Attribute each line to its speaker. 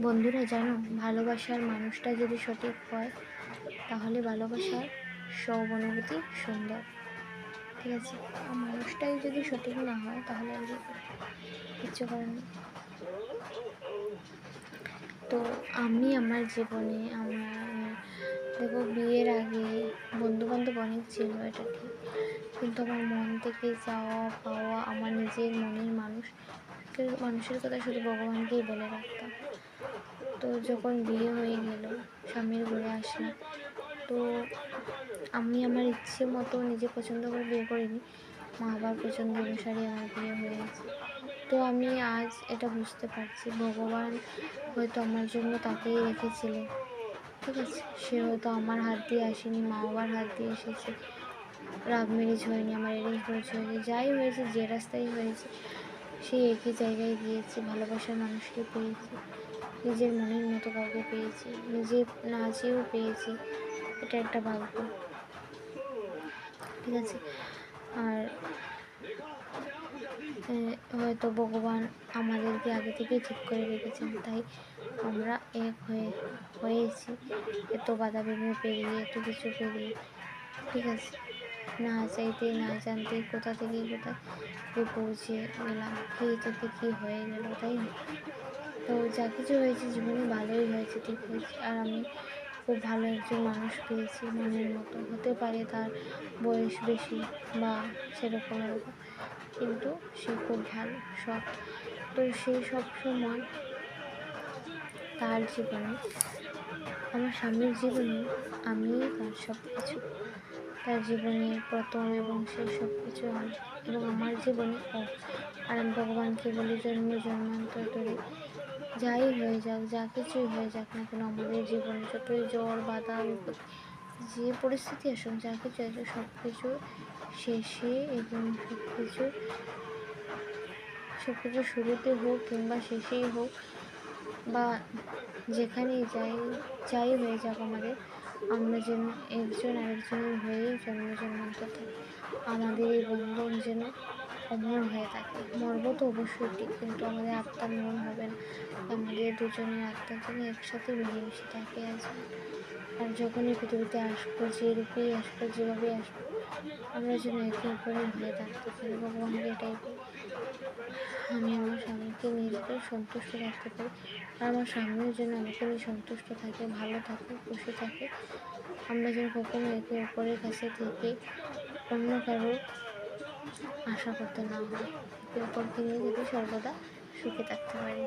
Speaker 1: বন্ধুরা জানো, ভালোবাসার মানুষটা যদি সঠিক হয় তাহলে ভালোবাসার সব অনুভূতি সুন্দর। ঠিক আছে, আর মানুষটাই যদি সঠিক না হয় তাহলে আর কিচ্ছু করার নেই। তো আমি আমার জীবনে দেখো, বিয়ের আগে বন্ধুবান্ধব অনেক ছিল, এটা ঠিক, কিন্তু আমার মন থেকে চাওয়া পাওয়া, আমার নিজের মনের মানুষের কথা শুধু ভগবানকেই বলে রাখতাম। তো যখন বিয়ে হয়ে গেল, স্বামীর ঘরে আসলাম, তো আমি আমার ইচ্ছে মতো নিজে পছন্দ করে বিয়ে করিনি, মা বাবার পছন্দ অনুসারে আমার বিয়ে হয়েছে। তো আমি আজ এটা বুঝতে পারছি, ভগবান হয়তো আমার জন্য তাকেই রেখেছিলেন। ঠিক আছে, সে হয়তো আমার হাত দিয়ে আসেনি, মা বাবার হাত দিয়ে এসেছে। লাভ ম্যারেজ হয়নি, আমার অ্যারেঞ্জ ম্যারেজ হয়েছে। যাই হয়েছে, যে রাস্তায় হয়েছে, সেই একই জায়গায় গিয়েছি, ভালোবাসার মানুষকে পেয়েছি, নিজের মনের মতো কাউকে পেয়েছি, নিজে না চেয়েও পেয়েছি। এটা একটা ভাগ্য। ঠিক আছে, আর হয়তো ভগবান আমাদেরকে আগে থেকেই ঠিক করে রেখেছেন, তাই আমরা এক হয়েছি, এত বাধা বিঘ্ন পেরিয়ে, এত কিছু পেরিয়ে। ঠিক আছে, না চাইতে না জানতে কোথা থেকে কোথায় পৌঁছে গেলাম, কী থেকে কী হয়ে গেল, তাই না? তো যা কিছু হয়েছে জীবনে ভালোই হয়েছে, ঠিক হয়েছে। আর আমি খুব ভালো একজন মানুষ পেয়েছি, মনের মতো। হতে পারে তার বয়স বেশি বা সেরকম এরকম, কিন্তু সে খুব ভালো, সৎ। তো সে সবসময় তার জীবনে, আমার স্বামীর জীবনে আমি তার সব কিছু, তার জীবনে প্রথম এবং শেষ সব কিছু আমি, এবং আমার জীবনে ও। আর আমি ভগবানকে বলি, জন্ম জন্মান্তর ধরে যাই হয়ে যাক, যা কিছুই হয়ে যাক না কেন, আমাদের জীবনে যতই ঝড় বাধা বিপদ, যে পরিস্থিতি আসুক, যা কিছু আসুক, সব কিছু শেষে এবং সব কিছু শুরুতে হোক কিংবা শেষেই হোক, বা যেখানেই যাই হয়ে যাক আমাদের, আমরা যেন একজন আরেকজনের হয়েই জন্ম জন্মান্তর থাকি। আমাদের এই বন্ধন যেন অমর হয়ে থাকে। মরব তো অবশ্যই ঠিক, কিন্তু আমাদের আত্মার মরণ হবে না। আমাদের দুজনের আত্মা যেন একসাথে মিলেমিশে থাকে আজীবন। আর যখনই পৃথিবীতে আসবো, যে রূপেই আসবো, যেভাবেই আসবো, আমরা যেন একে অপরের হয়ে থাকতে পারি। ভগবানকে এটাই বলি, আমি আমার স্বামীকে নিজেকে সন্তুষ্ট রাখতে পারি, আর আমার স্বামীও যেন আমাকে নিয়ে সন্তুষ্ট থাকে, ভালো থাকে, খুশি থাকে। আমরা যেন কখনো একে অপরের কাছে থেকে অন্য কারো আশা করতে না হয়, একে অপরকে নিয়ে যাতে সর্বদা সুখে থাকতে পারি।